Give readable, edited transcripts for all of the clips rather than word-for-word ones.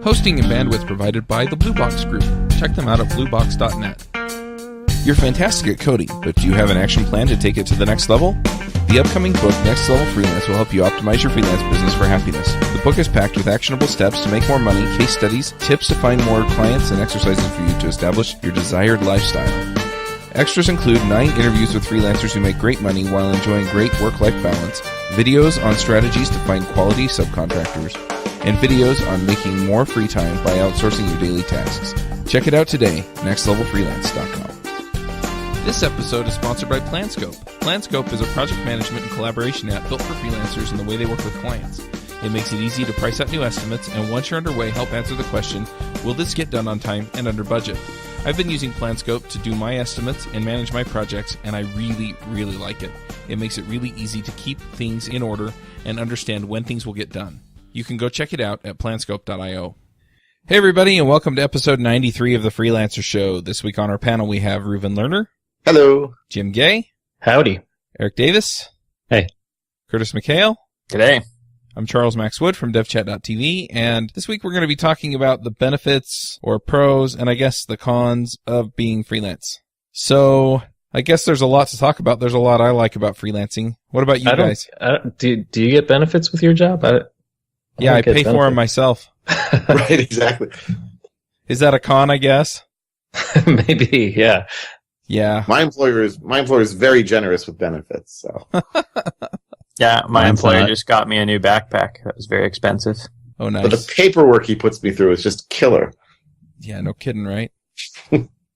Hosting and bandwidth provided by the Blue Box Group. Check them out at bluebox.net. You're fantastic at coding, but do you have an action plan to take it to the next level? The upcoming book, Next Level Freelance, will help you optimize your freelance business for happiness. The book is packed with actionable steps to make more money, case studies, tips to find more clients, and exercises for you to establish your desired lifestyle. Extras include 9 interviews with freelancers who make great money while enjoying great work-life balance, videos on strategies to find quality subcontractors, and videos on making more free time by outsourcing your daily tasks. Check it out today, nextlevelfreelance.com. This episode is sponsored by PlanScope. PlanScope is a project management and collaboration app built for freelancers and the way they work with clients. It makes it easy to price out new estimates, and once you're underway, help answer the question, will this get done on time and under budget? I've been using PlanScope to do my estimates and manage my projects, and I really, really like it. It makes it really easy to keep things in order and understand when things will get done. You can go check it out at planscope.io. Hey everybody, and welcome to episode 93 of the Freelancer Show. This week on our panel we have Reuven Lerner. Hello. Jim Gay. Howdy. Eric Davis. Hey. Curtis McHale. G'day. I'm Charles Max Wood from devchat.tv, and this week we're going to be talking about the benefits or pros and I guess the cons of being freelance. So I guess there's a lot to talk about. There's a lot I like about freelancing. What about you guys? Do you get benefits with your job? I pay for them myself. Right, exactly. Is that a con, I guess? Maybe, yeah. Yeah. My employer is very generous with benefits, so. Yeah, my Mine's employer not. just got me a new backpack. That was very expensive. Oh, nice. But the paperwork he puts me through is just killer. Yeah, no kidding, right?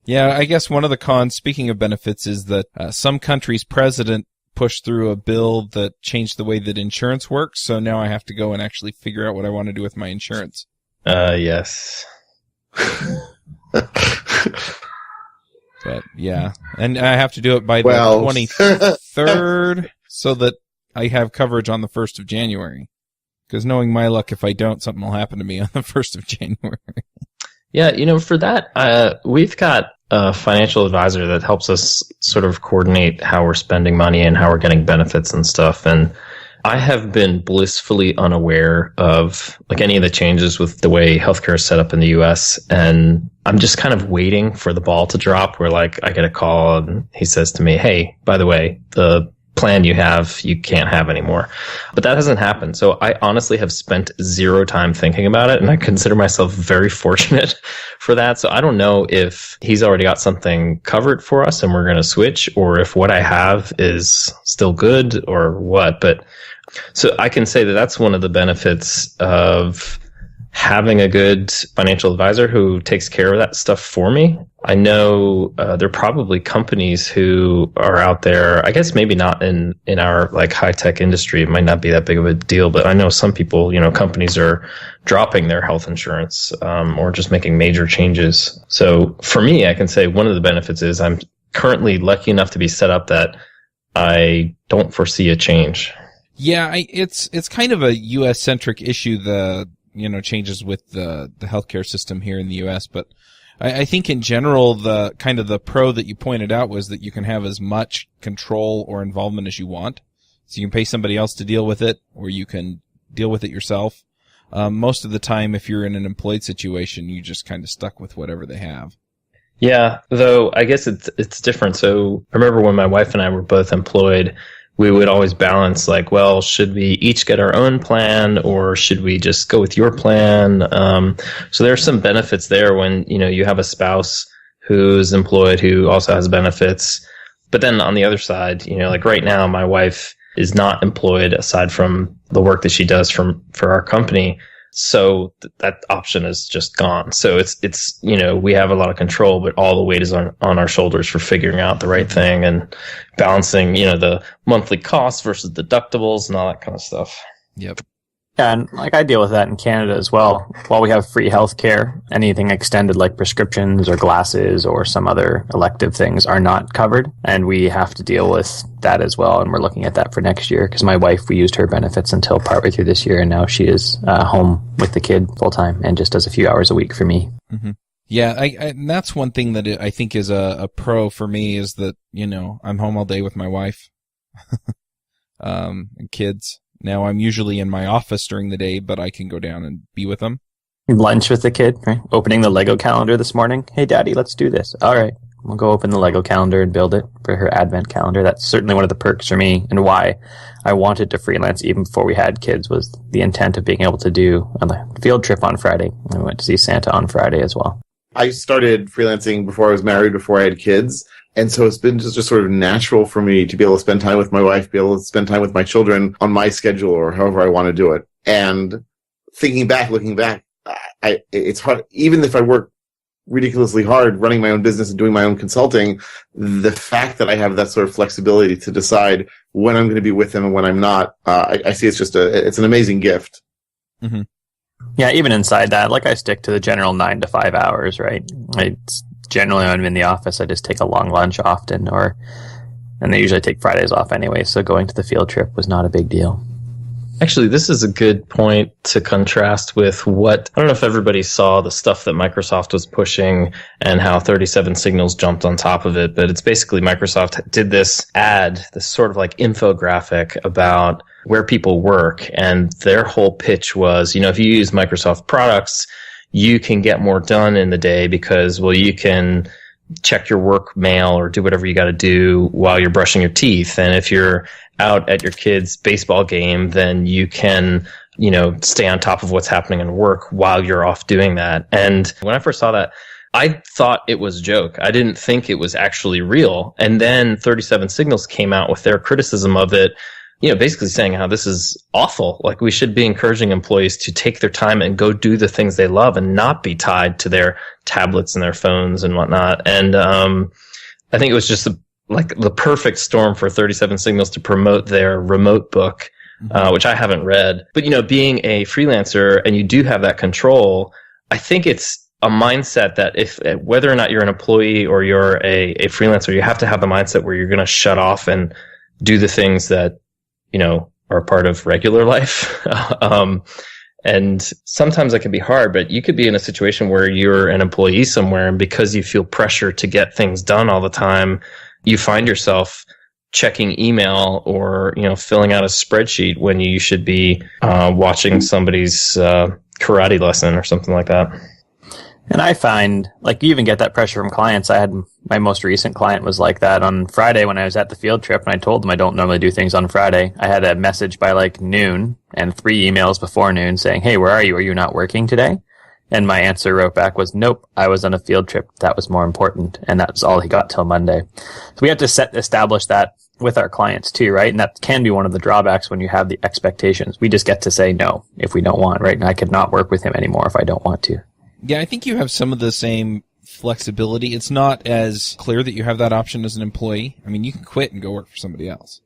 Yeah, I guess one of the cons, speaking of benefits, is that some country's president pushed through a bill that changed the way that insurance works, so now I have to go and actually figure out what I want to do with my insurance. Yes. But, yeah. And I have to do it by the 23rd so that I have coverage on the 1st of January. Because knowing my luck, if I don't, something will happen to me on the 1st of January. Yeah, for that, we've got a financial advisor that helps us sort of coordinate how we're spending money and how we're getting benefits and stuff. And I have been blissfully unaware of like any of the changes with the way healthcare is set up in the US. And I'm just kind of waiting for the ball to drop where like I get a call and he says to me, hey, by the way, the plan you have, you can't have anymore. But that hasn't happened. So I honestly have spent zero time thinking about it. And I consider myself very fortunate for that. So I don't know if he's already got something covered for us and we're going to switch, or if what I have is still good or what. But so I can say that that's one of the benefits of having a good financial advisor who takes care of that stuff for me. I know there are probably companies who are out there, I guess maybe not in our like high tech industry. It might not be that big of a deal, but I know some people, companies are dropping their health insurance or just making major changes. So for me, I can say one of the benefits is I'm currently lucky enough to be set up that I don't foresee a change. Yeah, it's kind of a U.S. centric issue, the changes with the healthcare system here in the U.S. But I think in general, the kind of the pro that you pointed out was that you can have as much control or involvement as you want. So you can pay somebody else to deal with it, or you can deal with it yourself. Most of the time, if you're in an employed situation, you just kind of stuck with whatever they have. Yeah, though I guess it's different. So I remember when my wife and I were both employed, we would always balance like, well, should we each get our own plan or should we just go with your plan? So there are some benefits there when, you have a spouse who's employed who also has benefits. But then on the other side, like right now, my wife is not employed aside from the work that she does for our company. So that option is just gone. So it's we have a lot of control, but all the weight is on our shoulders for figuring out the right thing and balancing, the monthly costs versus deductibles and all that kind of stuff. Yep. Yeah, and like I deal with that in Canada as well. While we have free healthcare, anything extended like prescriptions or glasses or some other elective things are not covered, and we have to deal with that as well. And we're looking at that for next year because my wife, we used her benefits until partway through this year, and now she is home with the kid full time and just does a few hours a week for me. Mm-hmm. Yeah, and that's one thing that I think is a pro for me is that I'm home all day with my wife, and kids. Now, I'm usually in my office during the day, but I can go down and be with them. Lunch with the kid, right? Opening the Lego calendar this morning. Hey, Daddy, let's do this. All right. We'll go open the Lego calendar and build it for her advent calendar. That's certainly one of the perks for me, and why I wanted to freelance even before we had kids was the intent of being able to do a field trip on Friday. I went to see Santa on Friday as well. I started freelancing before I was married, before I had kids. And so it's been just sort of natural for me to be able to spend time with my wife, be able to spend time with my children on my schedule or however I want to do it. And looking back, it's hard, even if I work ridiculously hard running my own business and doing my own consulting, the fact that I have that sort of flexibility to decide when I'm going to be with them and when I'm not, I see it's an amazing gift. Mm-hmm. Yeah, even inside that, like I stick to the general 9 to 5 hours, right? It's generally when I'm in the office, I just take a long lunch often, and they usually take Fridays off anyway, so going to the field trip was not a big deal. Actually, this is a good point to contrast with I don't know if everybody saw the stuff that Microsoft was pushing and how 37 Signals jumped on top of it, but it's basically Microsoft did this sort of like infographic about where people work, and their whole pitch was, if you use Microsoft products, you can get more done in the day because, you can check your work mail or do whatever you got to do while you're brushing your teeth. And if you're out at your kid's baseball game, then you can, stay on top of what's happening in work while you're off doing that. And when I first saw that, I thought it was a joke. I didn't think it was actually real. And then 37 Signals came out with their criticism of it, basically saying how this is awful. Like, we should be encouraging employees to take their time and go do the things they love and not be tied to their tablets and their phones and whatnot. And I think it was just the perfect storm for 37 Signals to promote their remote book, which I haven't read. But, being a freelancer and you do have that control, I think it's a mindset that whether or not you're an employee or you're a freelancer, you have to have the mindset where you're going to shut off and do the things that, are part of regular life. And sometimes that can be hard, but you could be in a situation where you're an employee somewhere, and because you feel pressure to get things done all the time, you find yourself checking email or, filling out a spreadsheet when you should be watching somebody's karate lesson or something like that. And I find, you even get that pressure from clients. I had my most recent client was like that on Friday when I was at the field trip, and I told them I don't normally do things on Friday. I had a message by noon and 3 emails before noon saying, "Hey, where are you? Are you not working today?" And my answer wrote back was, "Nope, I was on a field trip. That was more important." And that's all he got till Monday. So we have to establish that with our clients too, right? And that can be one of the drawbacks when you have the expectations. We just get to say no if we don't want, right? And I could not work with him anymore if I don't want to. Yeah, I think you have some of the same flexibility. It's not as clear that you have that option as an employee. I mean, you can quit and go work for somebody else.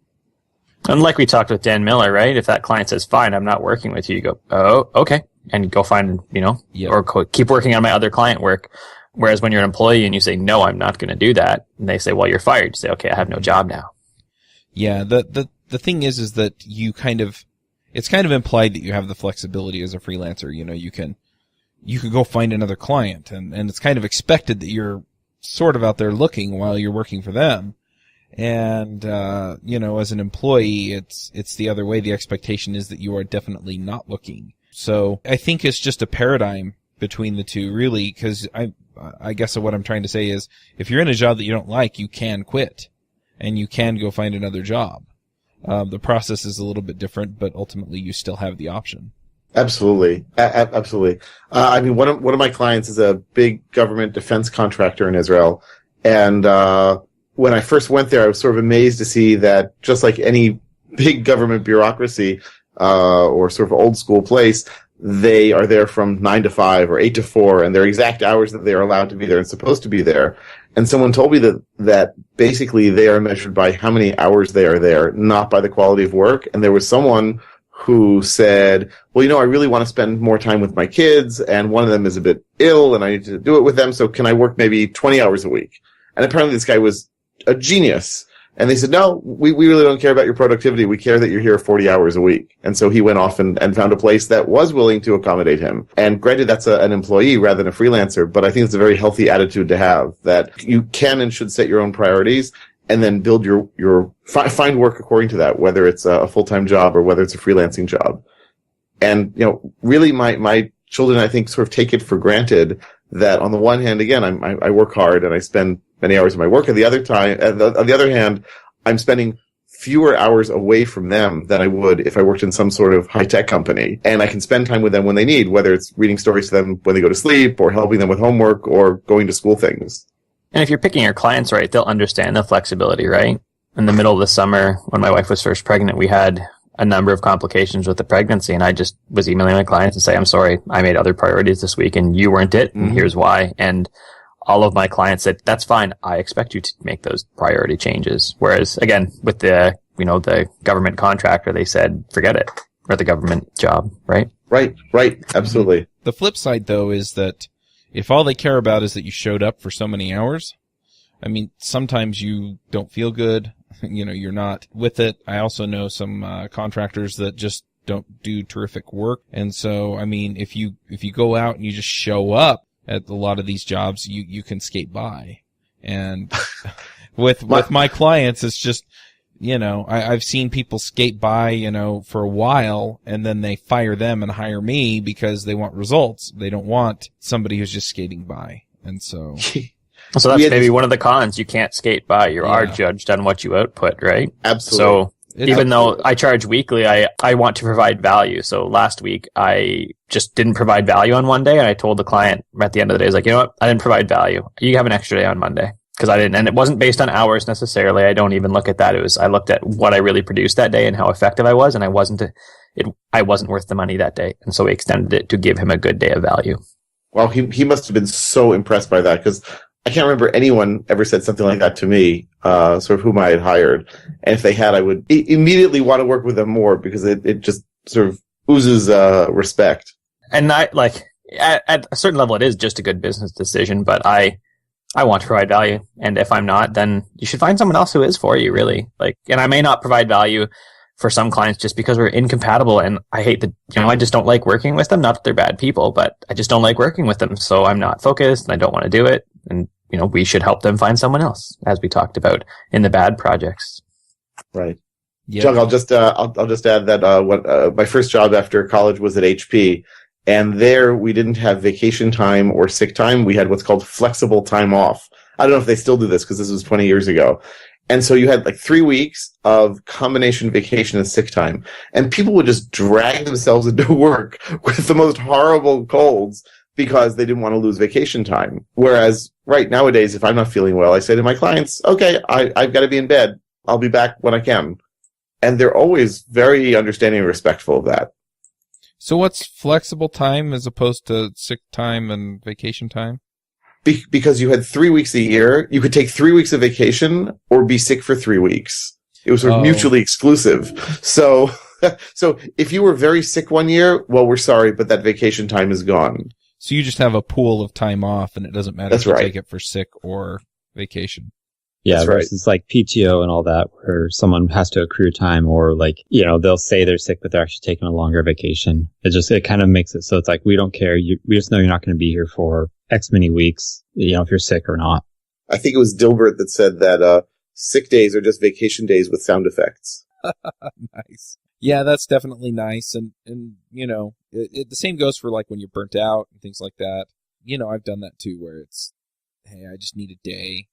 And like we talked with Dan Miller, right? If that client says, "Fine, I'm not working with you," you go, "Oh, okay." And go find, Yep. or keep working on my other client work. Whereas when you're an employee and you say, "No, I'm not going to do that," and they say, "Well, you're fired," you say, "Okay, I have no job now." Yeah, the thing is that it's kind of implied that you have the flexibility as a freelancer. You can go find another client, and it's kind of expected that you're sort of out there looking while you're working for them. And, as an employee, it's the other way. The expectation is that you are definitely not looking. So I think it's just a paradigm between the two, really, because I guess what I'm trying to say is if you're in a job that you don't like, you can quit and you can go find another job. The process is a little bit different, but ultimately you still have the option. Absolutely. Absolutely. One of my clients is a big government defense contractor in Israel. And, when I first went there, I was sort of amazed to see that just like any big government bureaucracy, or sort of old school place, they are there from 9 to 5 or 8 to 4, and their exact hours that they are allowed to be there and supposed to be there. And someone told me that basically they are measured by how many hours they are there, not by the quality of work. And there was someone who said, "Well, I really want to spend more time with my kids, and one of them is a bit ill, and I need to do it with them, so can I work maybe 20 hours a week?" And apparently this guy was a genius. And they said, "No, we really don't care about your productivity. We care that you're here 40 hours a week." And so he went off and found a place that was willing to accommodate him. And granted, that's an employee rather than a freelancer, but I think it's a very healthy attitude to have, that you can and should set your own priorities and then build find work according to that, whether it's a full-time job or whether it's a freelancing job. And, really my children, I think, sort of take it for granted that on the one hand, again, I work hard and I spend many hours of my work. On the other hand, I'm spending fewer hours away from them than I would if I worked in some sort of high-tech company. And I can spend time with them when they need, whether it's reading stories to them when they go to sleep or helping them with homework or going to school things. And if you're picking your clients right, they'll understand the flexibility, right? In the middle of the summer, when my wife was first pregnant, we had a number of complications with the pregnancy, and I just was emailing my clients and say, I'm sorry, I made other priorities this week and you weren't it, and here's why. And all of my clients said, that's fine. I expect you to make those priority changes. Whereas again, with the government contractor, they said, forget it, or the government job, right? Right. Absolutely. The flip side, though, is that if all they care about is that you showed up for so many hours, I mean, sometimes you don't feel good. You're not with it. I also know some contractors that just don't do terrific work. And so, I mean, if you go out and you just show up at a lot of these jobs, you can skate by. And with my clients, it's just, I've seen people skate by, for a while, and then they fire them and hire me because they want results. They don't want somebody who's just skating by. And so So that's maybe one of the cons. You can't skate by. You are judged on what you output, right? Absolutely. So even though I charge weekly, I want to provide value. So last week, I just didn't provide value on one day, and I told the client at the end of the day, I was like, you know what? I didn't provide value. You have an extra day on Monday. Because I didn't, and it wasn't based on hours necessarily. I don't even look at that. I looked at what I really produced that day and how effective I was, and I wasn't worth the money that day. And so we extended it to give him a good day of value. Well, he must have been so impressed by that, because I can't remember anyone ever said something like that to me, sort of whom I had hired. And if they had, I would immediately want to work with them more, because it just sort of oozes respect. And at a certain level, it is just a good business decision, but I want to provide value. And if I'm not, then you should find someone else who is for you, really. And I may not provide value for some clients just because we're incompatible, and I hate I just don't like working with them. Not that they're bad people, but I just don't like working with them. So I'm not focused and I don't want to do it. And, we should help them find someone else, as we talked about in the bad projects. Right. Yeah. Chuck, I'll just add that, my first job after college was at HP. And there we didn't have vacation time or sick time. We had what's called flexible time off. I don't know if they still do this, because this was 20 years ago. And so you had 3 weeks of combination vacation and sick time. And people would just drag themselves into work with the most horrible colds because they didn't want to lose vacation time. Whereas right nowadays, if I'm not feeling well, I say to my clients, okay, I've got to be in bed. I'll be back when I can. And they're always very understanding and respectful of that. So what's flexible time as opposed to sick time and vacation time? Because you had 3 weeks a year, you could take 3 weeks of vacation or be sick for 3 weeks. It was sort of mutually exclusive. So if you were very sick one year, well, we're sorry, but that vacation time is gone. So you just have a pool of time off, and it doesn't matter if you take it for sick or vacation. Yeah, that's right. Versus PTO and all that, where someone has to accrue time, or they'll say they're sick, but they're actually taking a longer vacation. It kind of makes it so it's we don't care. We just know you're not going to be here for X many weeks, if you're sick or not. I think it was Dilbert that said that sick days are just vacation days with sound effects. Nice. Yeah, that's definitely nice. And the same goes for when you're burnt out and things like that. I've done that too, where it's, hey, I just need a day.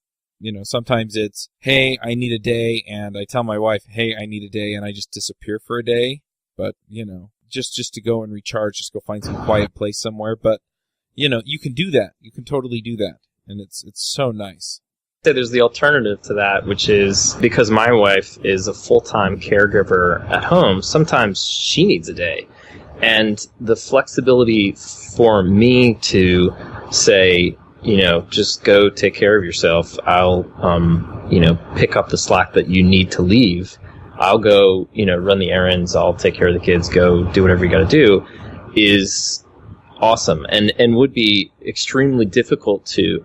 Sometimes it's, hey, I need a day, and I tell my wife, hey, I need a day, and I just disappear for a day. But, just to go and recharge, just go find some quiet place somewhere. But, you can do that. You can totally do that. And it's so nice. There's the alternative to that, which is because my wife is a full-time caregiver at home, sometimes she needs a day. And the flexibility for me to say, just go take care of yourself. I'll, pick up the slack that you need to leave. I'll go, run the errands. I'll take care of the kids, go do whatever you got to do, is awesome and would be extremely difficult to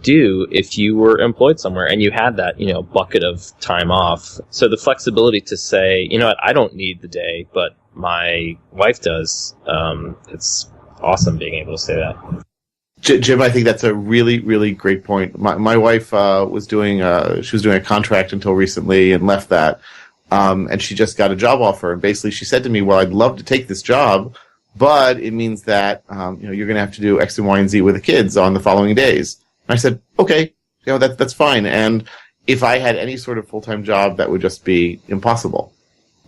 do if you were employed somewhere and you had that, bucket of time off. So the flexibility to say, I don't need the day, but my wife does. It's awesome being able to say that. Jim, I think that's a really, really great point. My wife was doing a contract until recently and left that, and she just got a job offer. And basically, she said to me, "Well, I'd love to take this job, but it means that, you're going to have to do X and Y and Z with the kids on the following days. And I said, okay, that's fine. And if I had any sort of full-time job, that would just be impossible.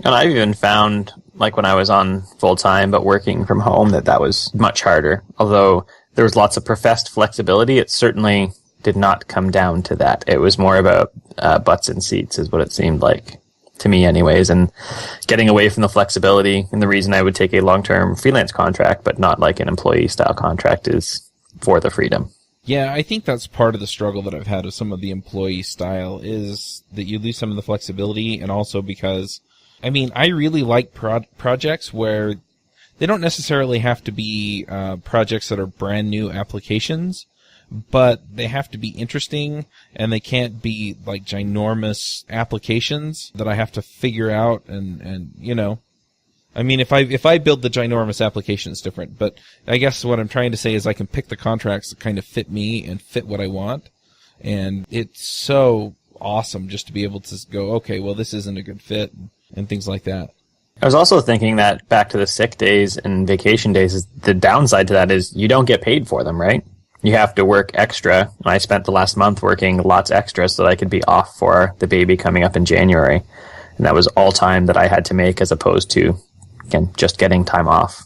And I've even found, like when I was on full-time but working from home, that was much harder. Although there was lots of professed flexibility, it certainly did not come down to that. It was more about butts and seats is what it seemed like, to me anyways, and getting away from the flexibility. And the reason I would take a long-term freelance contract, but not like an employee-style contract, is for the freedom. Yeah, I think that's part of the struggle that I've had with some of the employee style is that you lose some of the flexibility, and also because, I really like projects where they don't necessarily have to be projects that are brand new applications, but they have to be interesting, and they can't be like ginormous applications that I have to figure out and if I build the ginormous application, it's different. But I guess what I'm trying to say is I can pick the contracts that kind of fit me and fit what I want. And it's so awesome just to be able to go, okay, well, this isn't a good fit and things like that. I was also thinking that back to the sick days and vacation days, is the downside to that is you don't get paid for them, right? You have to work extra. And I spent the last month working lots extra so that I could be off for the baby coming up in January. And that was all time that I had to make as opposed to, again, just getting time off.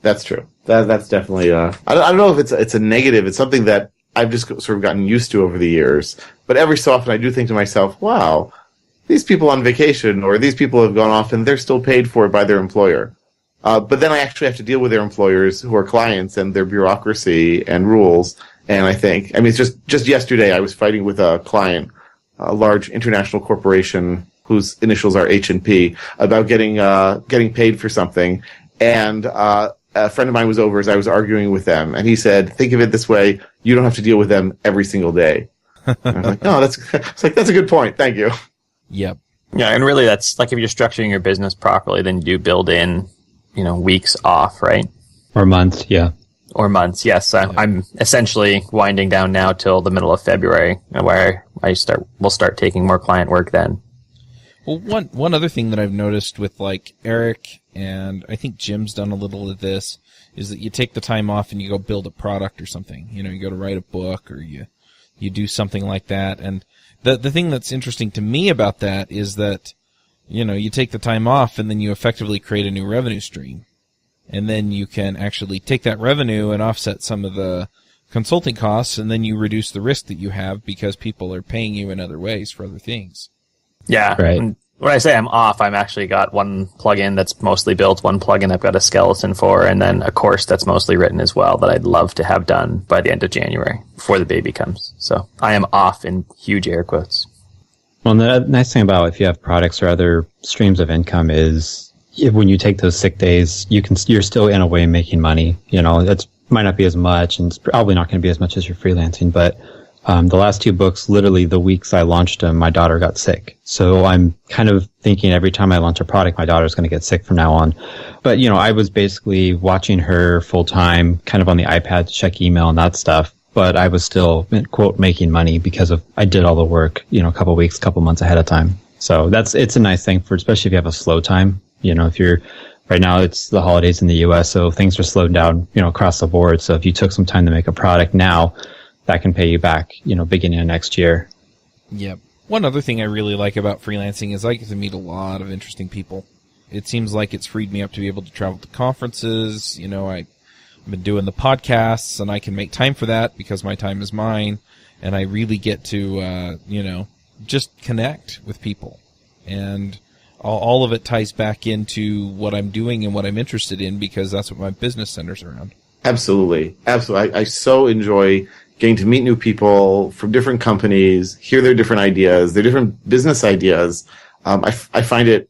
That's true. That's definitely, I don't know if it's a negative. It's something that I've just sort of gotten used to over the years. But every so often I do think to myself, wow, these people on vacation or these people have gone off and they're still paid for it by their employer. But then I actually have to deal with their employers who are clients and their bureaucracy and rules. And I think, it's just yesterday I was fighting with a client, a large international corporation whose initials are H&P, about getting paid for something. And a friend of mine was over as I was arguing with them, and he said, think of it this way, you don't have to deal with them every single day. And I was like, no, that's a good point. Thank you. Yep. Yeah, and really that's like if you're structuring your business properly, then you do build in, weeks off, right? Or months, yeah. Or months, yes. I'm essentially winding down now till the middle of February, where we'll start taking more client work then. Well, one other thing that I've noticed with like Eric, and I think Jim's done a little of this, is that you take the time off and you go build a product or something. You go to write a book or you do something like that. And the thing that's interesting to me about that is that, you take the time off and then you effectively create a new revenue stream. And then you can actually take that revenue and offset some of the consulting costs, and then you reduce the risk that you have because people are paying you in other ways for other things. Yeah. Right. And when I say I'm off, I'm actually got one plugin that's mostly built, one plugin I've got a skeleton for, and then a course that's mostly written as well that I'd love to have done by the end of January before the baby comes. So I am off in huge air quotes. Well, the nice thing about if you have products or other streams of income is when you take those sick days, you're still in a way making money. It might not be as much, and it's probably not going to be as much as you're freelancing, but the last 2 books, literally the weeks I launched them, my daughter got sick. So I'm kind of thinking every time I launch a product, my daughter's going to get sick from now on. But, I was basically watching her full time, kind of on the iPad to check email and that stuff. But I was still, quote, making money because I did all the work, a couple months ahead of time. So it's a nice thing especially if you have a slow time. If you're, right now it's the holidays in the US, so things are slowed down, across the board. So if you took some time to make a product now, that can pay you back, beginning of next year. Yep. One other thing I really like about freelancing is I get to meet a lot of interesting people. It seems like it's freed me up to be able to travel to conferences. I've been doing the podcasts, and I can make time for that because my time is mine, and I really get to, just connect with people. And all of it ties back into what I'm doing and what I'm interested in because that's what my business centers around. Absolutely. I so enjoy getting to meet new people from different companies, hear their different ideas, their different business ideas. I find it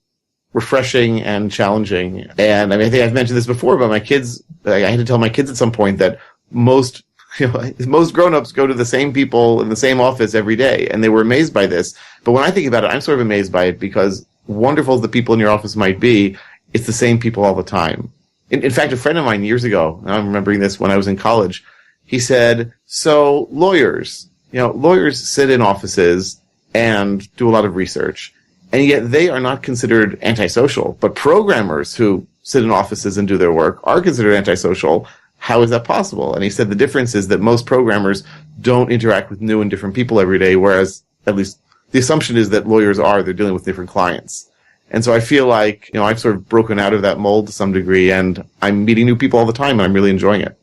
refreshing and challenging. And I think I've mentioned this before, but my kids, I had to tell my kids at some point that most grown-ups go to the same people in the same office every day, and they were amazed by this. But when I think about it, I'm sort of amazed by it because wonderful as the people in your office might be, it's the same people all the time. In fact, a friend of mine years ago, and I'm remembering this when I was in college, he said, so lawyers sit in offices and do a lot of research, and yet they are not considered antisocial. But programmers who sit in offices and do their work are considered antisocial. How is that possible? And he said the difference is that most programmers don't interact with new and different people every day, whereas at least the assumption is that lawyers are. They're dealing with different clients. And so I feel like, I've sort of broken out of that mold to some degree, and I'm meeting new people all the time, and I'm really enjoying it.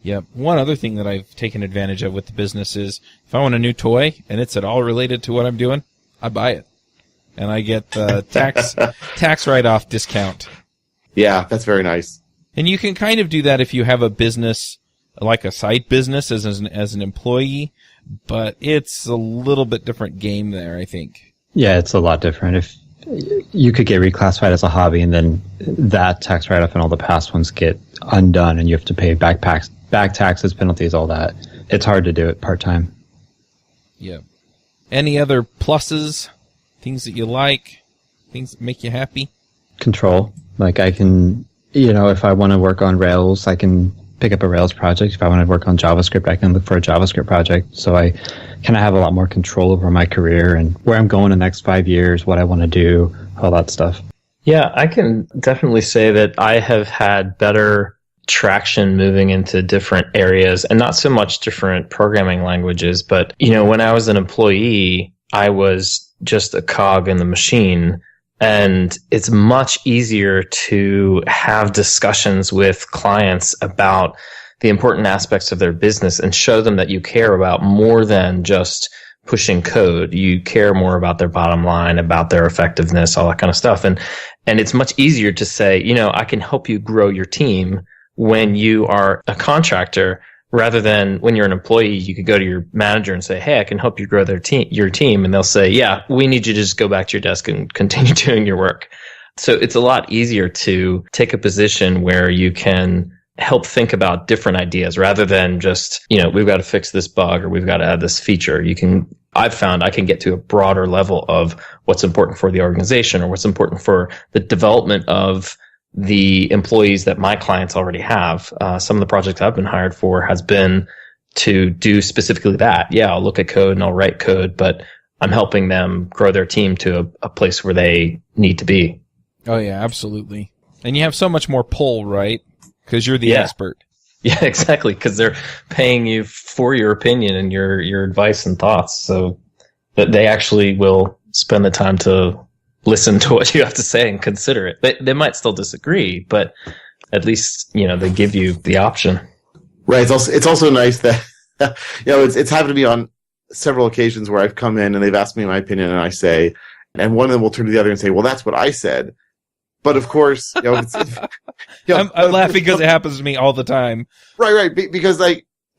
Yep. One other thing that I've taken advantage of with the business is if I want a new toy and it's at all related to what I'm doing, I buy it. And I get the tax write-off discount. Yeah, that's very nice. And you can kind of do that if you have a business, like a side business as an employee, but it's a little bit different game there, I think. Yeah, it's a lot different. If you could get reclassified as a hobby, and then that tax write-off and all the past ones get undone, and you have to pay back taxes, penalties, all that. It's hard to do it part-time. Yeah. Any other pluses, things that you like, things that make you happy? Control. Like I can, if I want to work on Rails, I can pick up a Rails project. If I want to work on JavaScript, I can look for a JavaScript project. So I kind of have a lot more control over my career and where I'm going in the next 5 years, what I want to do, all that stuff. Yeah, I can definitely say that I have had better traction moving into different areas, and not so much different programming languages, but, when I was an employee, I was just a cog in the machine. And it's much easier to have discussions with clients about the important aspects of their business and show them that you care about more than just pushing code. You care more about their bottom line, about their effectiveness, all that kind of stuff. And it's much easier to say, I can help you grow your team when you are a contractor, rather than when you're an employee. You could go to your manager and say, hey, I can help you grow your team. And they'll say, yeah, we need you to just go back to your desk and continue doing your work. So it's a lot easier to take a position where you can help think about different ideas rather than just, we've got to fix this bug or we've got to add this feature. I've found I can get to a broader level of what's important for the organization or what's important for the development of the employees that my clients already have. Some of the projects I've been hired for has been to do specifically that. Yeah, I'll look at code and I'll write code, but I'm helping them grow their team to a place where they need to be. Oh yeah, absolutely. And you have so much more pull, right? Because you're the expert. Yeah, exactly. Because they're paying you for your opinion and your advice and thoughts, so that they actually will spend the time to listen to what you have to say and consider it. They might still disagree, but at least, they give you the option. Right. It's also nice that, it's happened to me on several occasions where I've come in and they've asked me my opinion and I say, and one of them will turn to the other and say, well, that's what I said. But of course, I'm laughing because it happens to me all the time. Right. Because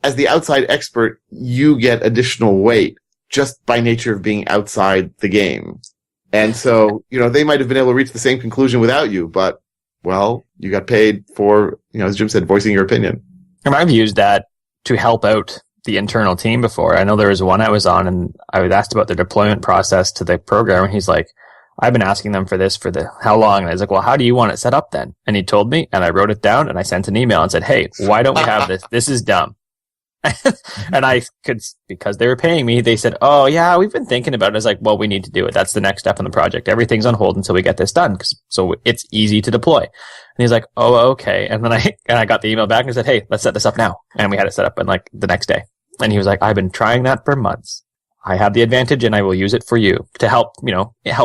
as the outside expert, you get additional weight just by nature of being outside the game. And so, they might have been able to reach the same conclusion without you, but, well, you got paid for, as Jim said, voicing your opinion. And I've used that to help out the internal team before. I know there was one I was on and I was asked about the deployment process to the program. And he's like, I've been asking them for this for how long? And I was like, well, how do you want it set up then? And he told me, and I wrote it down and I sent an email and said, hey, why don't we have this? This is dumb. And I could, because they were paying me, they said, oh yeah, we've been thinking about it. I was like, well, we need to do it. That's the next step in the project. Everything's on hold until we get this done. So it's easy to deploy. And he's like, oh, okay. And then I got the email back and I said, hey, let's set this up now. And we had it set up in the next day. And he was like, I've been trying that for months. I have the advantage and I will use it for you to help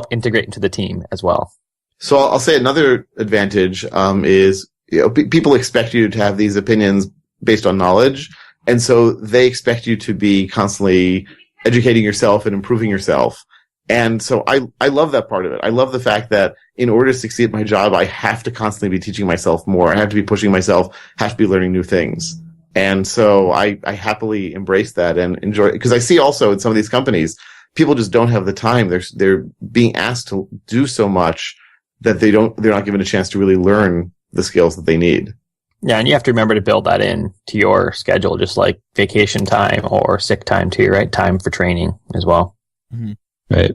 integrate into the team as well. So I'll say another advantage, is, people expect you to have these opinions based on knowledge. And so they expect you to be constantly educating yourself and improving yourself. And so I love that part of it. I love the fact that in order to succeed at my job, I have to constantly be teaching myself more. I have to be pushing myself, have to be learning new things. And so I happily embrace that and enjoy it. Because I see also in some of these companies, people just don't have the time. They're being asked to do so much that they're not given a chance to really learn the skills that they need. Yeah, and you have to remember to build that in to your schedule, just like vacation time or sick time too, right? Time for training as well. Mm-hmm. Right.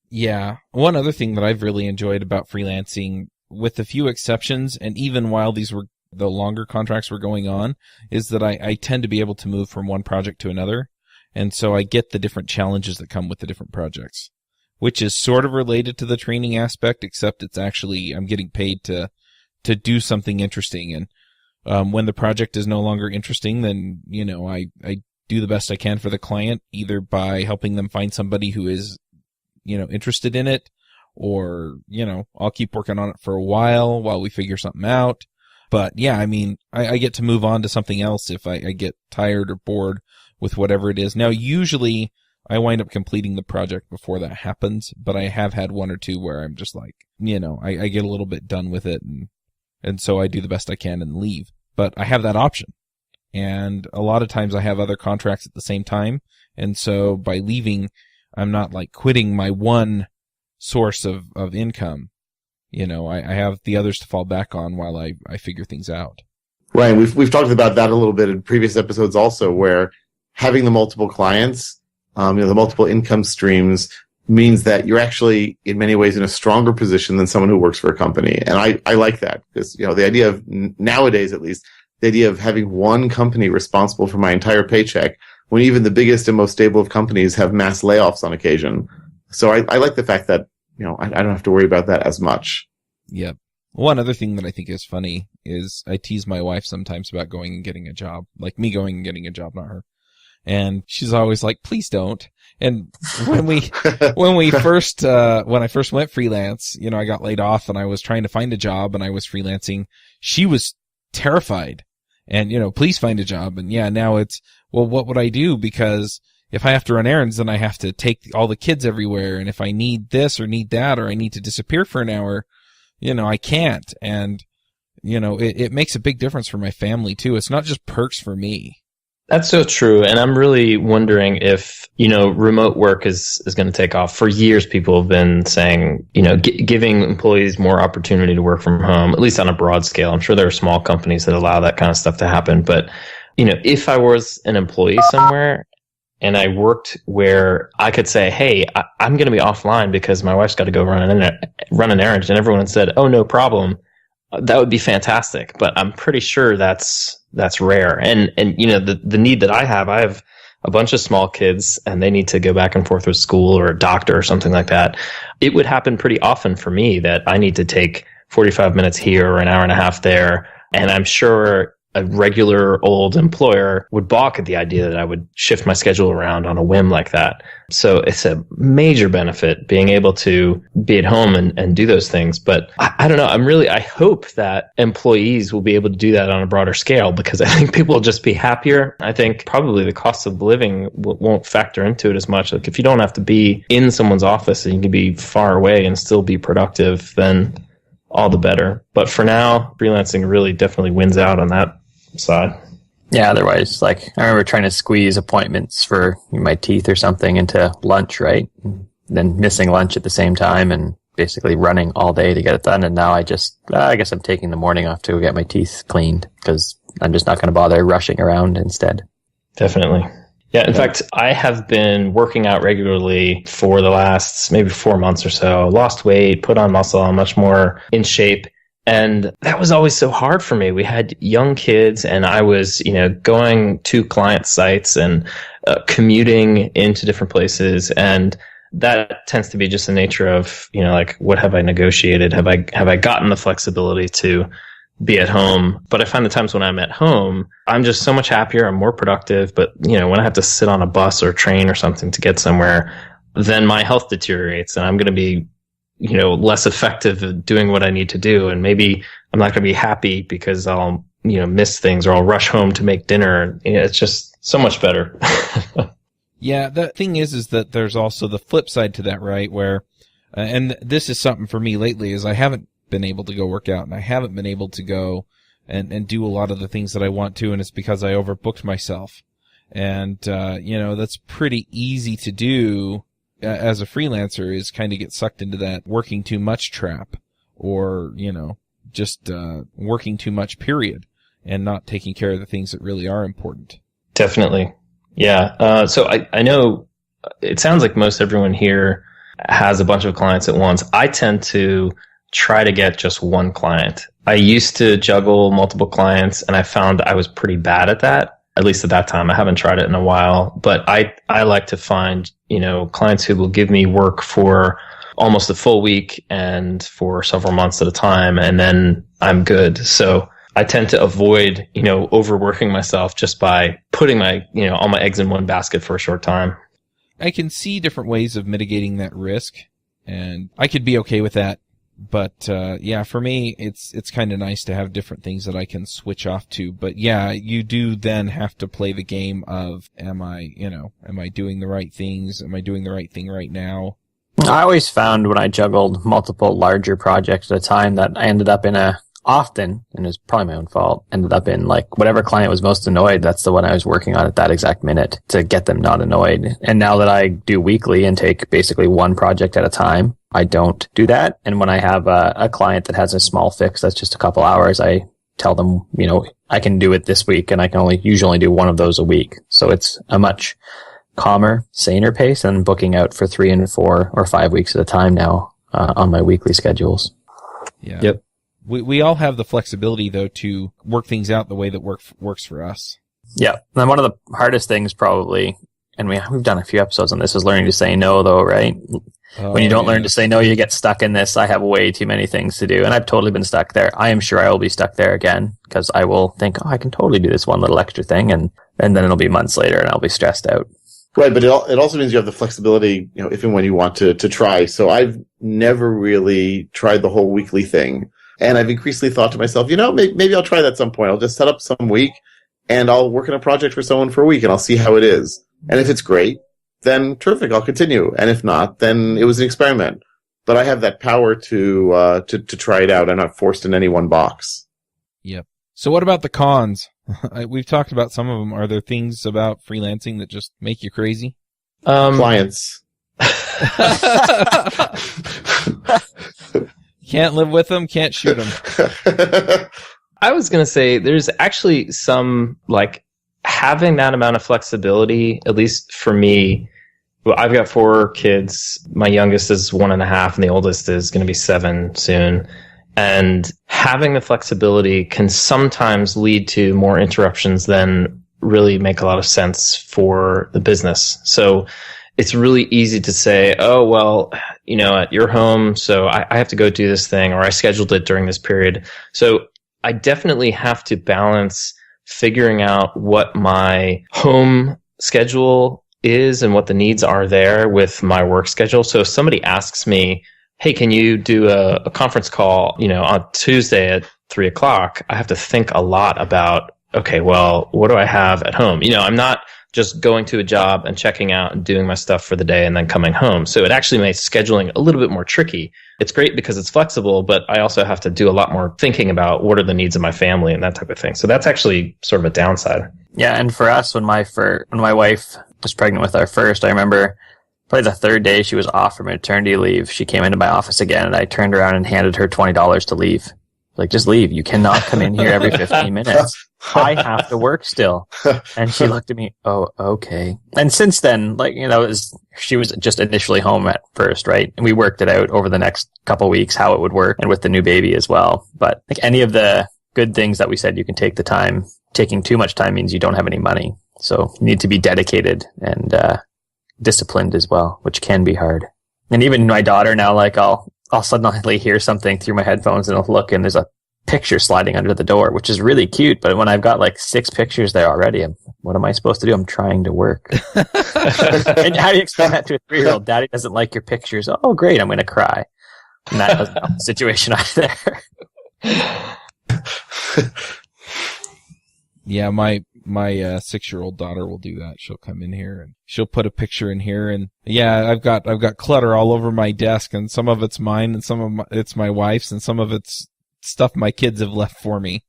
Yeah. One other thing that I've really enjoyed about freelancing, with a few exceptions, and even while the longer contracts were going on, is that I tend to be able to move from one project to another. And so I get the different challenges that come with the different projects, which is sort of related to the training aspect, except it's actually, I'm getting paid to to do something interesting. And when the project is no longer interesting, then, I do the best I can for the client, either by helping them find somebody who is, interested in it, or, I'll keep working on it for a while we figure something out. But yeah, I get to move on to something else if I get tired or bored with whatever it is. Now, usually I wind up completing the project before that happens, but I have had one or two where I'm just like, I get a little bit done with it, and so I do the best I can and leave. But I have that option. And a lot of times I have other contracts at the same time. And so by leaving, I'm not like quitting my one source of income. I have the others to fall back on while I figure things out. Right. We've talked about that a little bit in previous episodes also, where having the multiple clients, the multiple income streams means that you're actually in many ways in a stronger position than someone who works for a company. And I like that because, the idea of nowadays, at least, the idea of having one company responsible for my entire paycheck, when even the biggest and most stable of companies have mass layoffs on occasion. So I like the fact that, I don't have to worry about that as much. Yep. One other thing that I think is funny is I tease my wife sometimes about going and getting a job, like me going and getting a job, not her. And she's always like, please don't. And when I first went freelance, I got laid off and I was trying to find a job and I was freelancing. She was terrified and, please find a job. And yeah, now it's, well, what would I do? Because if I have to run errands, then I have to take all the kids everywhere. And if I need this or need that, or I need to disappear for an hour, I can't. And, it makes a big difference for my family too. It's not just perks for me. That's so true. And I'm really wondering if, remote work is going to take off. For years, people have been saying, giving employees more opportunity to work from home, at least on a broad scale. I'm sure there are small companies that allow that kind of stuff to happen. But, if I was an employee somewhere and I worked where I could say, hey, I'm going to be offline because my wife's got to go run an errand, and everyone said, oh, no problem, that would be fantastic. But I'm pretty sure that's rare. And the need that I have a bunch of small kids and they need to go back and forth with school or a doctor or something like that. It would happen pretty often for me that I need to take 45 minutes here or an hour and a half there. And I'm sure a regular old employer would balk at the idea that I would shift my schedule around on a whim like that. So it's a major benefit being able to be at home and do those things. But I don't know. I hope that employees will be able to do that on a broader scale, because I think people will just be happier. I think probably the cost of living won't factor into it as much. Like if you don't have to be in someone's office and you can be far away and still be productive, then all the better. But for now, freelancing really definitely wins out on that side. Yeah, otherwise, I remember trying to squeeze appointments for my teeth or something into lunch, right? And then missing lunch at the same time and basically running all day to get it done. And now I guess I'm taking the morning off to go get my teeth cleaned because I'm just not going to bother rushing around instead. Definitely. Yeah, in fact, I have been working out regularly for the last maybe 4 months or so. Lost weight, put on muscle, I'm much more in shape. And that was always so hard for me. We had young kids and I was, going to client sites and commuting into different places. And that tends to be just the nature of, what have I negotiated? Have I gotten the flexibility to be at home? But I find the times when I'm at home, I'm just so much happier. I'm more productive. But, when I have to sit on a bus or train or something to get somewhere, then my health deteriorates and I'm going to be less effective at doing what I need to do. And maybe I'm not going to be happy because I'll, miss things or I'll rush home to make dinner. It's just so much better. Yeah. The thing is that there's also the flip side to that, right? Where, and this is something for me lately, is I haven't been able to go work out and I haven't been able to go and do a lot of the things that I want to. And it's because I overbooked myself. And, that's pretty easy to do as a freelancer, is kind of get sucked into that working too much trap, or, just working too much, period, and not taking care of the things that really are important. Definitely. Yeah. So I know it sounds like most everyone here has a bunch of clients at once. I tend to try to get just one client. I used to juggle multiple clients and I found I was pretty bad at that. At least at that time. I haven't tried it in a while, but I like to find, clients who will give me work for almost a full week and for several months at a time. And then I'm good. So I tend to avoid, overworking myself just by putting my, all my eggs in one basket for a short time. I can see different ways of mitigating that risk, and I could be okay with that. But yeah, for me, it's kind of nice to have different things that I can switch off to. But yeah, you do then have to play the game of, am I doing the right things? Am I doing the right thing right now? I always found when I juggled multiple larger projects at a time that I ended up in often, and it's probably my own fault, ended up in like whatever client was most annoyed, that's the one I was working on at that exact minute to get them not annoyed. And now that I do weekly and take basically one project at a time, I don't do that. And when I have a client that has a small fix that's just a couple hours, I tell them, I can do it this week and I can usually do one of those a week. So it's a much calmer, saner pace and booking out for 3 and 4 or 5 weeks at a time now on my weekly schedules. Yeah. Yep. We all have the flexibility, though, to work things out the way that works for us. Yeah. And one of the hardest things probably, and we've done a few episodes on this, is learning to say no, though, right? When you don't learn to say no, you get stuck in this. I have way too many things to do. And I've totally been stuck there. I am sure I will be stuck there again because I will think, I can totally do this one little extra thing. And then it'll be months later and I'll be stressed out. Right, but it also means you have the flexibility, if and when you want to try. So I've never really tried the whole weekly thing. And I've increasingly thought to myself, maybe I'll try that at some point. I'll just set up some week and I'll work on a project for someone for a week and I'll see how it is. And if it's great, then terrific, I'll continue. And if not, then it was an experiment. But I have that power to try it out. I'm not forced in any one box. Yep. So what about the cons? We've talked about some of them. Are there things about freelancing that just make you crazy? Clients. Can't live with them, can't shoot them. I was going to say there's actually some, like, having that amount of flexibility, at least for me. Well, I've got 4 kids. My youngest is 1.5 and the oldest is going to be 7 soon. And having the flexibility can sometimes lead to more interruptions than really make a lot of sense for the business. So it's really easy to say, oh, well, at your home, so I have to go do this thing, or I scheduled it during this period. So I definitely have to balance figuring out what my home schedule is and what the needs are there with my work schedule. So if somebody asks me, hey, can you do a conference call, on Tuesday at 3:00? I have to think a lot about, okay, well, what do I have at home? I'm not just going to a job and checking out and doing my stuff for the day and then coming home. So it actually makes scheduling a little bit more tricky. It's great because it's flexible, but I also have to do a lot more thinking about what are the needs of my family and that type of thing. So that's actually sort of a downside. Yeah, and for us, when my wife was pregnant with our first, I remember probably the 3rd day she was off for maternity leave, she came into my office again, and I turned around and handed her $20 to leave. Like, just leave. You cannot come in here every 15 minutes. I have to work still. And she looked at me, oh, okay. And since then, she was just initially home at first, right? And we worked it out over the next couple weeks, how it would work, and with the new baby as well. But like any of the good things that we said, you can take the time. Taking too much time means you don't have any money. So you need to be dedicated and disciplined as well, which can be hard. And even my daughter now, I'll suddenly hear something through my headphones and I'll look and there's a picture sliding under the door, which is really cute. But when I've got 6 pictures there already, what am I supposed to do? I'm trying to work. And how do you explain that to a 3-year-old? Daddy doesn't like your pictures. Oh, great. I'm going to cry. And that doesn't help the situation either. Yeah, my 6-year-old daughter will do that. She'll come in here and she'll put a picture in here, and yeah, I've got clutter all over my desk, and some of it's mine, and it's my wife's, and some of it's stuff my kids have left for me.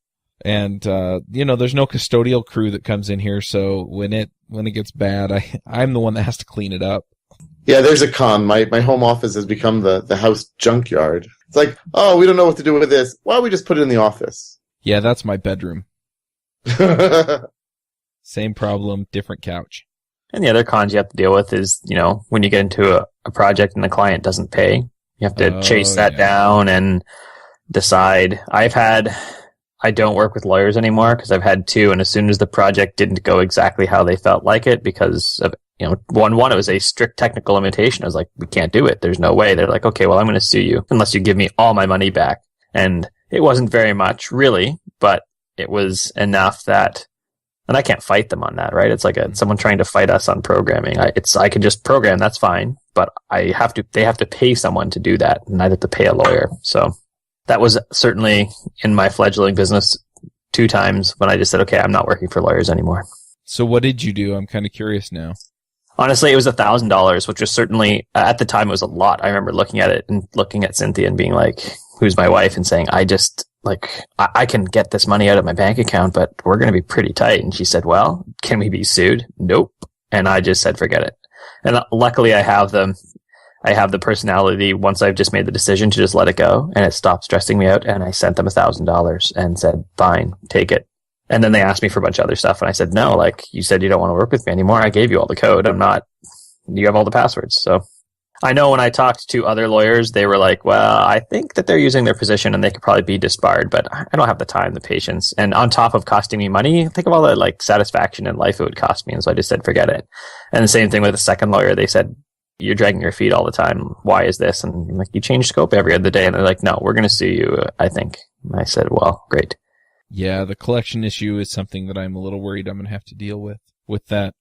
And there's no custodial crew that comes in here, so when it gets bad, I'm the one that has to clean it up. Yeah, there's a con. My home office has become the house junkyard. It's like, oh, we don't know what to do with this. Why don't we just put it in the office? Yeah, that's my bedroom. Same problem, different couch. And the other cons you have to deal with is, when you get into a project and the client doesn't pay, you have to chase that down and decide. I don't work with lawyers anymore because I've had 2, and as soon as the project didn't go exactly how they felt like it because of, one, it was a strict technical limitation. I was like, we can't do it. There's no way. They're like, okay, well, I'm going to sue you unless you give me all my money back. And It wasn't very much, really, but it was enough that, and I can't fight them on that, right? It's like someone trying to fight us on programming. I can just program, that's fine, but they have to pay someone to do that, and I'd have to pay a lawyer. So that was certainly in my fledgling business 2 times when I just said, okay, I'm not working for lawyers anymore. So what did you do? I'm kind of curious now. Honestly, it was $1,000, which was certainly, at the time, it was a lot. I remember looking at it and looking at Cynthia and being like, who's my wife, and saying, I can get this money out of my bank account, but we're going to be pretty tight. And she said, well, can we be sued? Nope. And I just said, forget it. And luckily I have the personality once I've just made the decision to just let it go, and it stopped stressing me out. And I sent them $1,000 and said, fine, take it. And then they asked me for a bunch of other stuff. And I said, no, you said you don't want to work with me anymore. I gave you all the code. You have all the passwords. So I know when I talked to other lawyers, they were like, well, I think that they're using their position and they could probably be disbarred, but I don't have the time, the patience. And on top of costing me money, think of all the satisfaction in life it would cost me. And so I just said, forget it. And the same thing with the second lawyer. They said, you're dragging your feet all the time. Why is this? And I'm like, you change scope every other day. And they're like, no, we're going to sue you, I think. And I said, well, great. Yeah, the collection issue is something that I'm a little worried I'm going to have to deal with that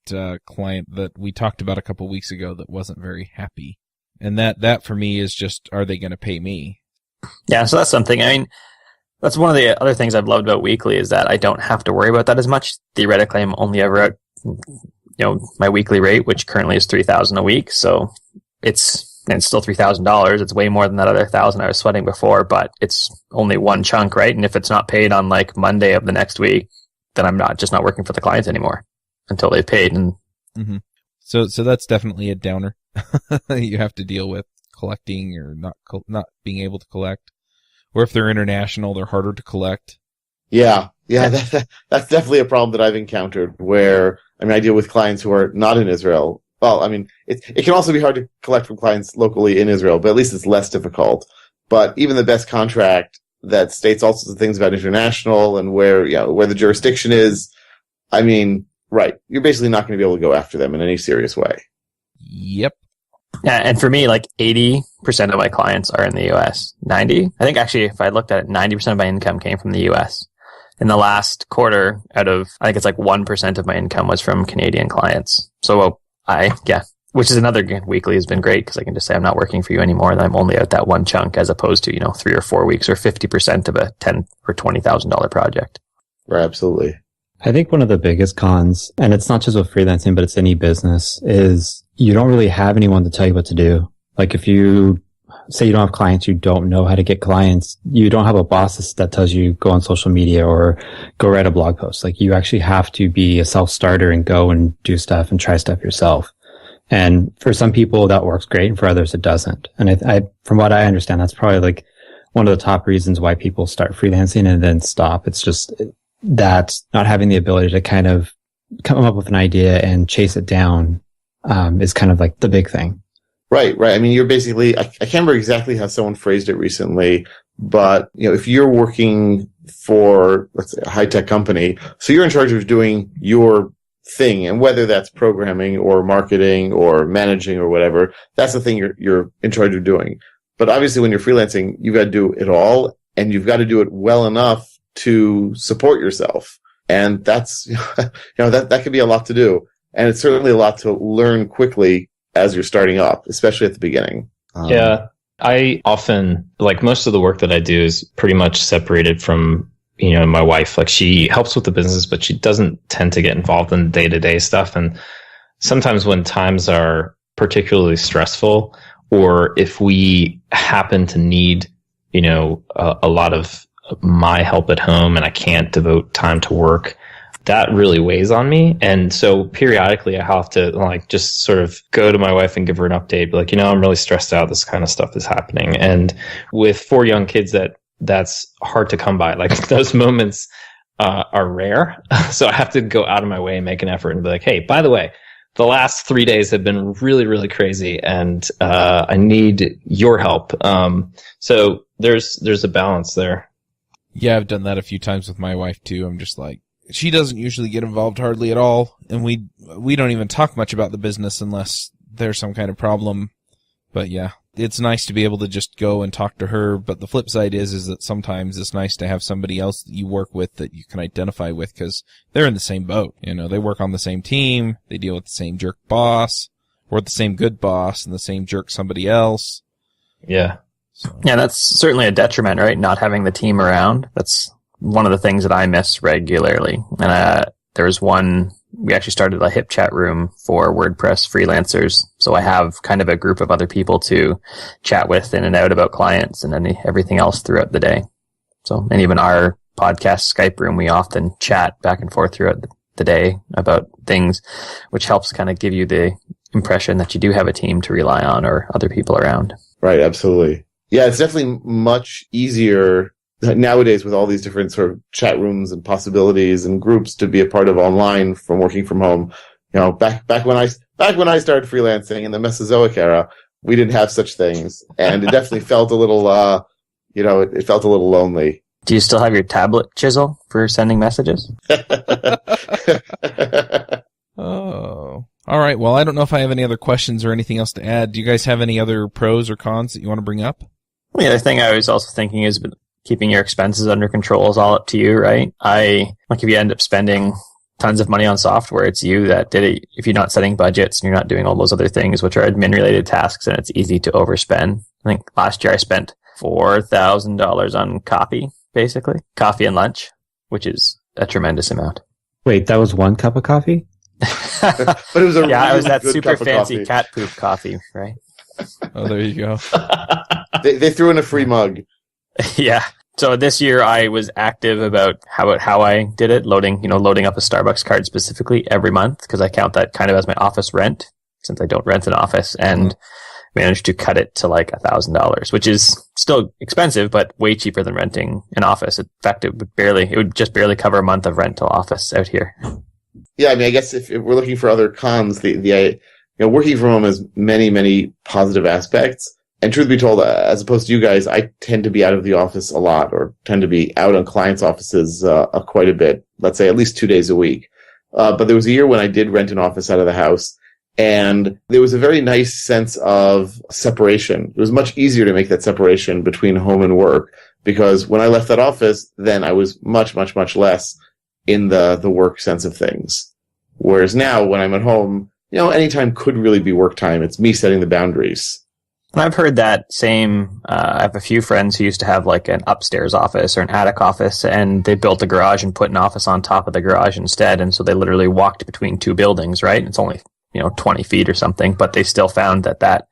client that we talked about a couple weeks ago that wasn't very happy. And that for me is just, are they going to pay me? Yeah, so that's something. I mean, that's one of the other things I've loved about Weekly is that I don't have to worry about that as much. Theoretically, I'm only ever at, my weekly rate, which currently is $3,000 a week. So it's still $3,000. It's way more than that other $1,000 I was sweating before, but it's only one chunk, right? And if it's not paid on Monday of the next week, then I'm not working for the clients anymore until they've paid. And mm-hmm. So that's definitely a downer. You have to deal with collecting or not being able to collect, or if they're international, they're harder to collect. Yeah, that's definitely a problem that I've encountered. Where I deal with clients who are not in Israel. Well, it can also be hard to collect from clients locally in Israel, but at least it's less difficult. But even the best contract that states all sorts of things about international and where the jurisdiction is, right, you're basically not going to be able to go after them in any serious way. Yep. Yeah, and for me, 80% of my clients are in the US. 90? I think actually, if I looked at it, 90% of my income came from the US. In the last quarter, I think it's 1% of my income was from Canadian clients. So which is another, Weekly has been great because I can just say I'm not working for you anymore, and I'm only out that one chunk as opposed to 3 or 4 weeks or 50% of a $10,000 or $20,000 project. Right, absolutely. I think one of the biggest cons, and it's not just with freelancing, but it's any business, is you don't really have anyone to tell you what to do. If you say you don't have clients, you don't know how to get clients, you don't have a boss that tells you go on social media or go write a blog post. You actually have to be a self-starter and go and do stuff and try stuff yourself. And for some people that works great, and for others it doesn't. And I from what I understand, that's probably one of the top reasons why people start freelancing and then stop. It's just that not having the ability to kind of come up with an idea and chase it down is kind of the big thing. Right. You're basically, I can't remember exactly how someone phrased it recently, but, if you're working for, let's say, a high-tech company, so you're in charge of doing your thing, and whether that's programming or marketing or managing or whatever, that's the thing you're in charge of doing. But obviously when you're freelancing, you've got to do it all, and you've got to do it well enough to support yourself. And that's, that could be a lot to do. And it's certainly a lot to learn quickly as you're starting up, especially at the beginning. Yeah. I often, most of the work that I do is pretty much separated from, my wife. She helps with the business, but she doesn't tend to get involved in day-to-day stuff. And sometimes when times are particularly stressful, or if we happen to need, a lot of my help at home and I can't devote time to work, that really weighs on me. And so periodically I have to just sort of go to my wife and give her an update, I'm really stressed out. This kind of stuff is happening. And with 4 young kids, that's hard to come by. Those moments are rare. So I have to go out of my way and make an effort and be hey, by the way, the last 3 days have been really, really crazy and I need your help. So there's a balance there. Yeah, I've done that a few times with my wife too. I'm just she doesn't usually get involved hardly at all, and we don't even talk much about the business unless there's some kind of problem. But yeah, it's nice to be able to just go and talk to her. But the flip side is that sometimes it's nice to have somebody else that you work with that you can identify with, because they're in the same boat. You know, they work on the same team. They deal with the same jerk boss, or the same good boss and the same jerk somebody else. Yeah. So. Yeah, that's certainly a detriment, right? Not having the team around. That's one of the things that I miss regularly. And there was one, we actually started a hip chat room for WordPress freelancers. So I have kind of a group of other people to chat with in and out about clients and everything else throughout the day. So, and even our podcast Skype room, we often chat back and forth throughout the day about things, which helps kind of give you the impression that you do have a team to rely on or other people around. Right, absolutely. Yeah, it's definitely much easier nowadays with all these different sort of chat rooms and possibilities and groups to be a part of online from working from home. You know, back when I started freelancing in the Mesozoic era, we didn't have such things, and it definitely felt a little, it felt a little lonely. Do you still have your tablet chisel for sending messages? Oh. All right. Well, I don't know if I have any other questions or anything else to add. Do you guys have any other pros or cons that you want to bring up? The other thing I was also thinking is keeping your expenses under control is all up to you, right? If you end up spending tons of money on software, it's you that did it. If you're not setting budgets and you're not doing all those other things, which are admin-related tasks, and it's easy to overspend. I think last year I spent $4,000 on coffee, basically. Coffee and lunch, which is a tremendous amount. Wait, that was one cup of coffee? But it was it was that good super cup of fancy coffee. cat poop coffee, right? Oh, there you go. They threw in a free mug. Yeah. So this year I was active about how I did it, loading up a Starbucks card specifically every month, because I count that kind of as my office rent, since I don't rent an office, and managed to cut it to like $1,000, which is still expensive, but way cheaper than renting an office. In fact, it would just barely cover a month of rental office out here. Yeah, I mean, I guess if we're looking for other cons, working from home has many, many positive aspects. And truth be told, as opposed to you guys, I tend to be out of the office a lot, or tend to be out on clients' offices quite a bit. Let's say at least 2 days a week. But there was a year when I did rent an office out of the house, and there was a very nice sense of separation. It was much easier to make that separation between home and work, because when I left that office, then I was much, much, much less in the work sense of things. Whereas now, when I'm at home, anytime could really be work time. It's me setting the boundaries. And I've heard that same, I have a few friends who used to have like an upstairs office or an attic office, and they built a garage and put an office on top of the garage instead. And so they literally walked between two buildings, right? It's only, 20 feet or something, but they still found that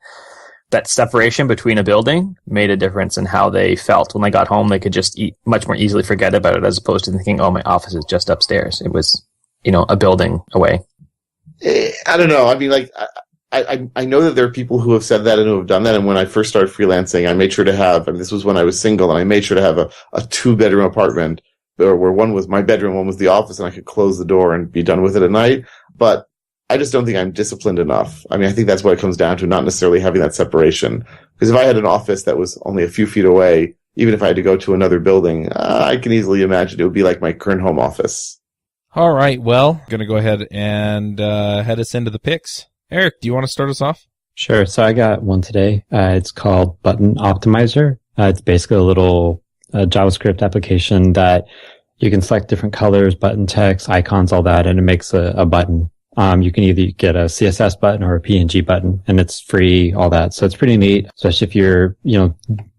separation between a building made a difference in how they felt. When they got home, they could just much more easily forget about it, as opposed to thinking, oh, my office is just upstairs. It was, a building away. I don't know. I mean, like, I know that there are people who have said that and who have done that. And when I first started freelancing, I made sure to have, and this was when I was single, and I made sure to have a 2-bedroom apartment where one was my bedroom, one was the office, and I could close the door and be done with it at night. But I just don't think I'm disciplined enough. I mean, I think that's what it comes down to, not necessarily having that separation. Because if I had an office that was only a few feet away, even if I had to go to another building, I can easily imagine it would be like my current home office. All right. Well, I'm going to go ahead and head us into the picks. Eric, do you want to start us off? Sure. So I got one today. It's called Button Optimizer. It's basically a little JavaScript application that you can select different colors, button text, icons, all that, and it makes a button. You can either get a CSS button or a PNG button, and it's free, all that. So it's pretty neat, especially if you're,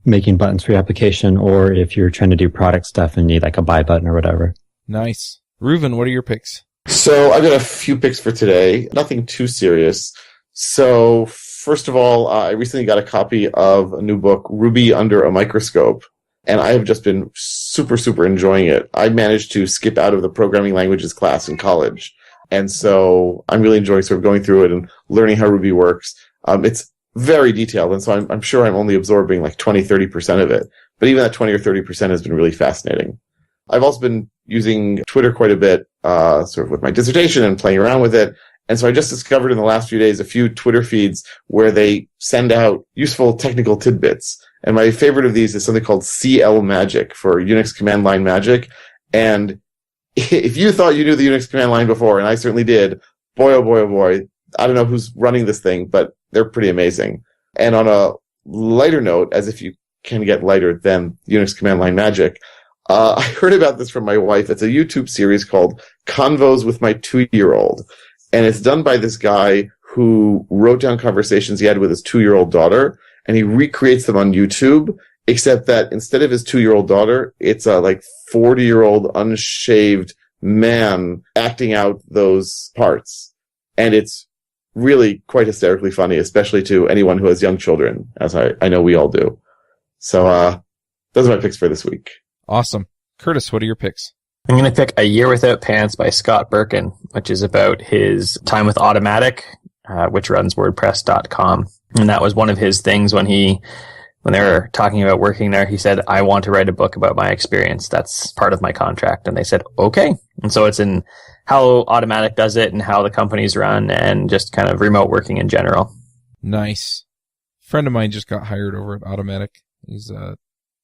making buttons for your application, or if you're trying to do product stuff and need like a buy button or whatever. Nice. Reuven, what are your picks? So I've got a few picks for today. Nothing too serious. So first of all, I recently got a copy of a new book, Ruby Under a Microscope, and I have just been super, super enjoying it. I managed to skip out of the programming languages class in college, and so I'm really enjoying sort of going through it and learning how Ruby works. It's very detailed, and so I'm sure I'm only absorbing like 20-30% of it, but even that 20 or 30% has been really fascinating. I've also been using Twitter quite a bit, sort of with my dissertation and playing around with it. And so I just discovered in the last few days a few Twitter feeds where they send out useful technical tidbits. And my favorite of these is something called CL Magic, for Unix command line magic. And if you thought you knew the Unix command line before, and I certainly did, boy, oh boy, oh boy, I don't know who's running this thing, but they're pretty amazing. And on a lighter note, as if you can get lighter than Unix command line magic, I heard about this from my wife. It's a YouTube series called Convos with My 2-Year-Old. And it's done by this guy who wrote down conversations he had with his 2-year-old daughter, and he recreates them on YouTube, except that instead of his 2-year-old daughter, it's a 40-year-old unshaved man acting out those parts. And it's really quite hysterically funny, especially to anyone who has young children, as I know we all do. So, those are my picks for this week. Awesome. Curtis, what are your picks? I'm going to pick A Year Without Pants by Scott Birkin, which is about his time with Automatic, which runs WordPress.com. And that was one of his things when they were talking about working there. He said, I want to write a book about my experience. That's part of my contract. And they said, okay. And so it's in how Automatic does it and how the companies run and just kind of remote working in general. Nice. A friend of mine just got hired over at Automatic. He's a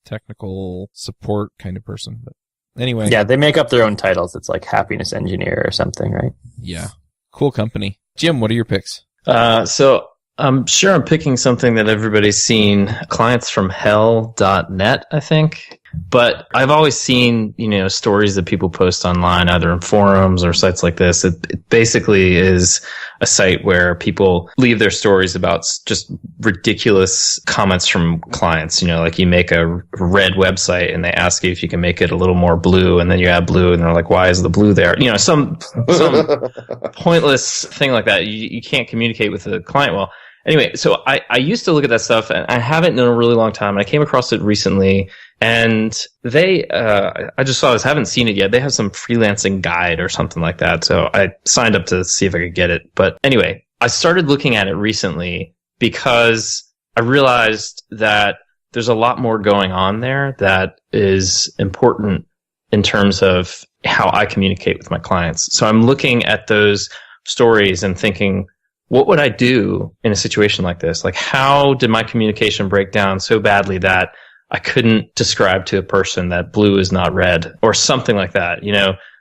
technical support kind of person. But anyway. Yeah, they make up their own titles. It's like happiness engineer or something, right? Yeah. Cool company. Jim, what are your picks? So I'm sure I'm picking something that everybody's seen, clientsfromhell.net, I think. But I've always seen, stories that people post online, either in forums or sites like this. It basically is a site where people leave their stories about just ridiculous comments from clients. Like you make a red website and they ask you if you can make it a little more blue, and then you add blue and they're like, why is the blue there? Some pointless thing like that. You can't communicate with the client well. Anyway, so I used to look at that stuff, and I haven't in a really long time, and I came across it recently, and they, I just saw this, haven't seen it yet. They have some freelancing guide or something like that, so I signed up to see if I could get it. But anyway, I started looking at it recently because I realized that there's a lot more going on there that is important in terms of how I communicate with my clients. So I'm looking at those stories and thinking, what would I do in a situation like this? Like, how did my communication break down so badly that I couldn't describe to a person that blue is not red or something like that,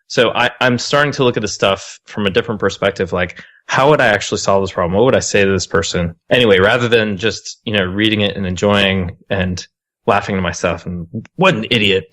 So I'm starting to look at the stuff from a different perspective. Like, how would I actually solve this problem? What would I say to this person? Anyway, rather than just, reading it and enjoying and laughing to myself and what an idiot,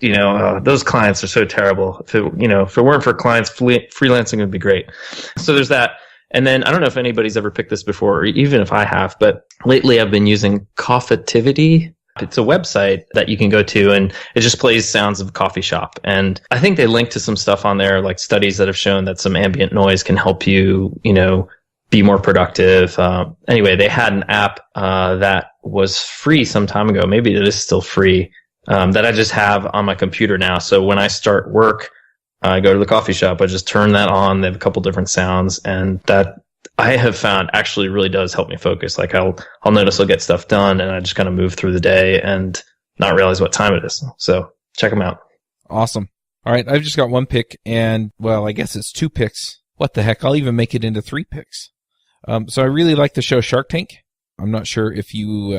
those clients are so terrible. If it weren't for clients, freelancing would be great. So there's that. And then I don't know if anybody's ever picked this before, or even if I have, but lately I've been using Coffeetivity. It's a website that you can go to, and it just plays sounds of a coffee shop. And I think they link to some stuff on there, like studies that have shown that some ambient noise can help you, be more productive. Anyway, they had an app that was free some time ago. Maybe it is still free, that I just have on my computer now. So when I start work, I go to the coffee shop, I just turn that on. They have a couple different sounds, and that I have found actually really does help me focus. Like I'll notice I'll get stuff done, and I just kind of move through the day and not realize what time it is. So check them out. Awesome. All right. I've just got one pick, and well, I guess it's 2 picks. What the heck? I'll even make it into 3 picks. So I really like the show Shark Tank. I'm not sure if you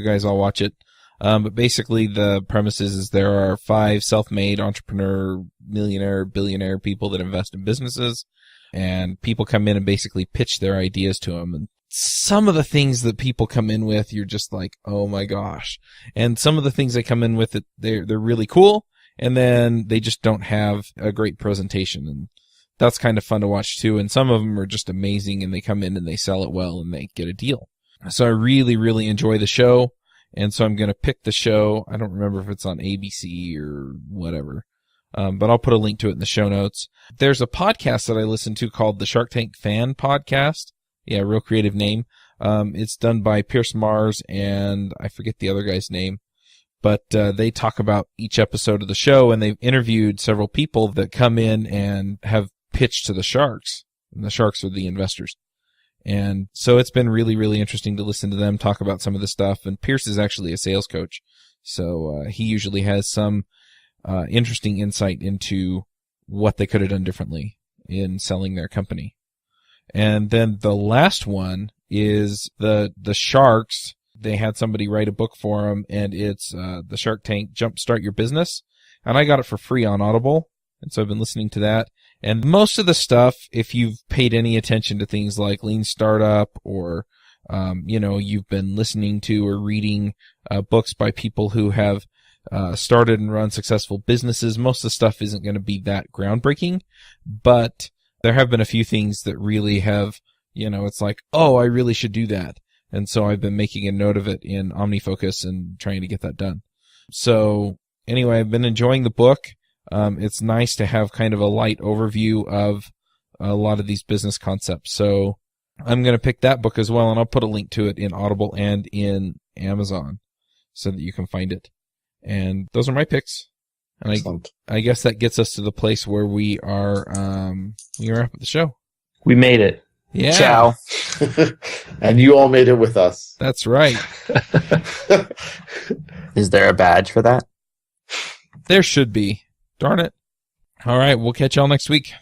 guys all watch it. But basically the premise is there are 5 self-made entrepreneur, millionaire, billionaire people that invest in businesses, and people come in and basically pitch their ideas to them. And some of the things that people come in with, you're just like, oh my gosh. And some of the things they come in with, they're really cool, and then they just don't have a great presentation. And that's kind of fun to watch too. And some of them are just amazing, and they come in and they sell it well and they get a deal. So I really, really enjoy the show. And so I'm going to pick the show. I don't remember if it's on ABC or whatever. But I'll put a link to it in the show notes. There's a podcast that I listen to called the Shark Tank Fan Podcast. Yeah, real creative name. It's done by Pierce Mars and I forget the other guy's name. But they talk about each episode of the show, and they've interviewed several people that come in and have pitched to the sharks. And the sharks are the investors. And so it's been really, really interesting to listen to them talk about some of the stuff. And Pierce is actually a sales coach. So he usually has some interesting insight into what they could have done differently in selling their company. And then the last one is the sharks. They had somebody write a book for them, and it's the Shark Tank Jumpstart Your Business. And I got it for free on Audible. And so I've been listening to that. And most of the stuff, if you've paid any attention to things like Lean Startup or you've been listening to or reading books by people who have started and run successful businesses. Most of the stuff isn't going to be that groundbreaking, but there have been a few things that really have, it's like, oh, I really should do that. And so I've been making a note of it in OmniFocus and trying to get that done. So anyway, I've been enjoying the book. It's nice to have kind of a light overview of a lot of these business concepts. So I'm going to pick that book as well, and I'll put a link to it in Audible and in Amazon so that you can find it. And those are my picks. And I guess that gets us to the place where we are wrap up the show. We made it. Yeah. Ciao. And you all made it with us. That's right. Is there a badge for that? There should be. Darn it. All right, we'll catch y'all next week.